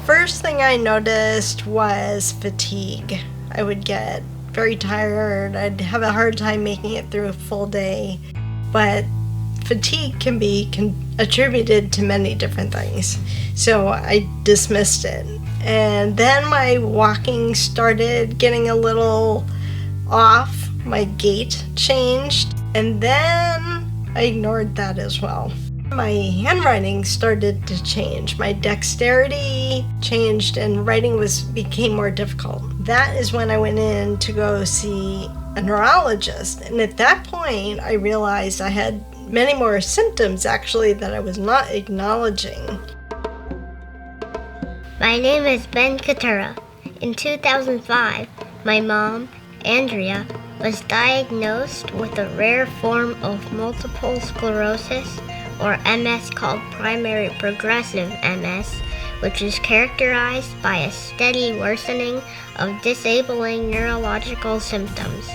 First thing I noticed was fatigue. I would get very tired. I'd have a hard time making it through a full day. But fatigue can be attributed to many different things. So I dismissed it. And then my walking started getting a little off. My gait changed. And then I ignored that as well. My handwriting started to change. My dexterity changed and writing became more difficult. That is when I went in to go see a neurologist. And at that point, I realized I had many more symptoms actually that I was not acknowledging. My name is Andrea Catura. In 2005, my mom, Andrea, was diagnosed with a rare form of multiple sclerosis, or MS, called Primary Progressive MS, which is characterized by a steady worsening of disabling neurological symptoms.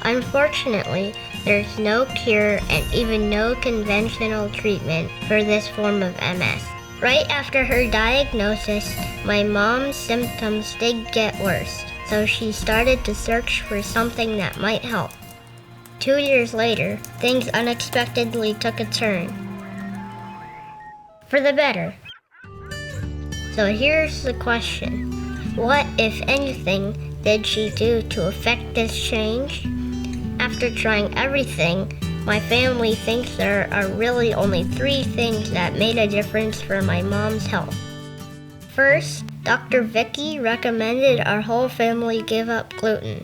Unfortunately, there's no cure and even no conventional treatment for this form of MS. Right after her diagnosis, my mom's symptoms did get worse, so she started to search for something that might help. 2 years later, things unexpectedly took a turn. For the better. So here's the question. What, if anything, did she do to affect this change? After trying everything, my family thinks there are really only 3 things that made a difference for my mom's health. First, Dr. Vicky recommended our whole family give up gluten.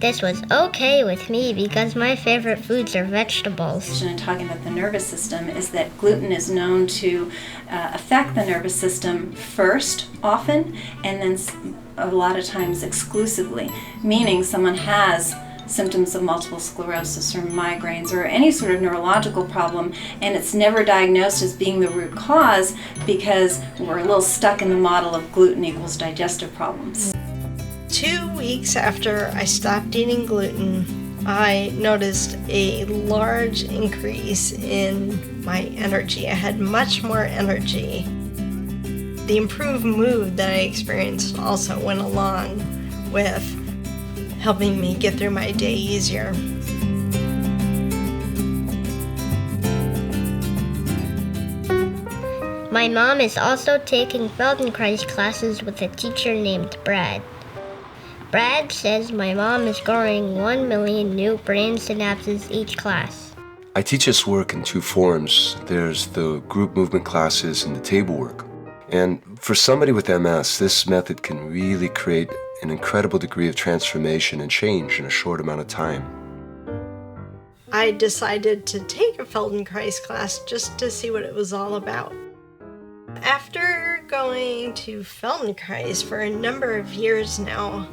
This was okay with me because my favorite foods are vegetables. And talking about the nervous system is that gluten is known to affect the nervous system first, often, and then a lot of times exclusively, meaning someone has symptoms of multiple sclerosis or migraines or any sort of neurological problem, and it's never diagnosed as being the root cause because we're a little stuck in the model of gluten equals digestive problems. 2 weeks after I stopped eating gluten, I noticed a large increase in my energy. I had much more energy. The improved mood that I experienced also went along with helping me get through my day easier. My mom is also taking Feldenkrais classes with a teacher named Brad. Brad says my mom is growing 1 million new brain synapses each class. I teach this work in 2 forms. There's the group movement classes and the table work. And for somebody with MS, this method can really create an incredible degree of transformation and change in a short amount of time. I decided to take a Feldenkrais class just to see what it was all about. After going to Feldenkrais for a number of years now,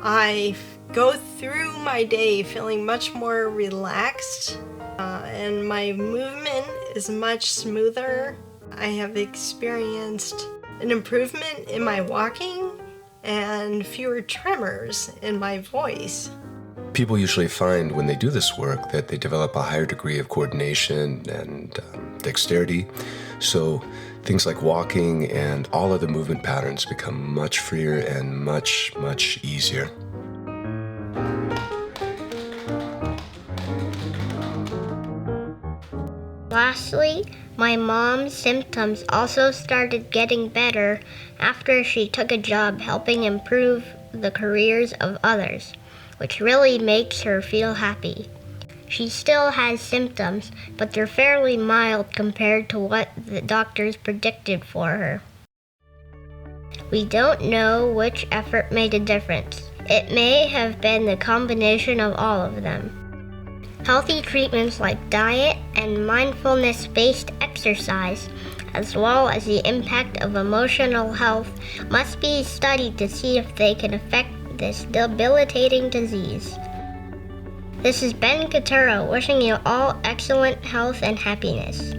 I go through my day feeling much more relaxed, and my movement is much smoother. I have experienced an improvement in my walking and fewer tremors in my voice. People usually find when they do this work that they develop a higher degree of coordination and dexterity. So things like walking and all of the movement patterns become much freer and much, much easier. Lastly, my mom's symptoms also started getting better after she took a job helping improve the careers of others, which really makes her feel happy. She still has symptoms, but they're fairly mild compared to what the doctors predicted for her. We don't know which effort made a difference. It may have been the combination of all of them. Healthy treatments like diet and mindfulness-based exercise, as well as the impact of emotional health, must be studied to see if they can affect this debilitating disease. This is Andrea Catura wishing you all excellent health and happiness.